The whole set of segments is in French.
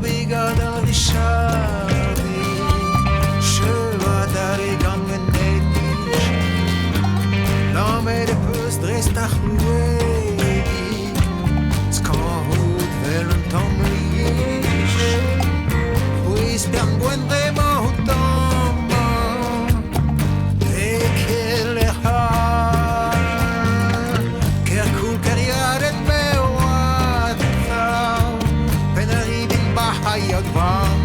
Bigad al Richardi, Chevadare gangen nedisch, Lame de Pöst restach luegi, Skahut velen tomlisch, Puis pian buen remo hutama, Ekele har, Kerkul kariaret beoat, Penaribin bahayag bang.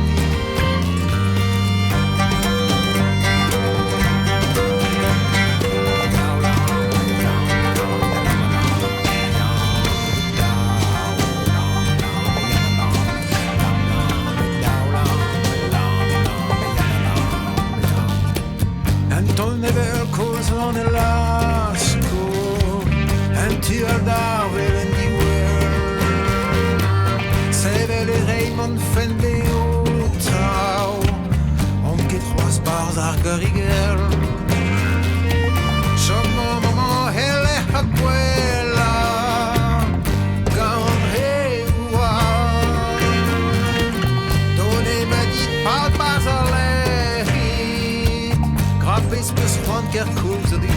On a lasco and tu dar in the world save le Raymond Fendeo tau on get trois bars argarigel Chamo maman hele aquella ganrewa donne ma dit pas basaleri grappes pus Juan Kerkul so die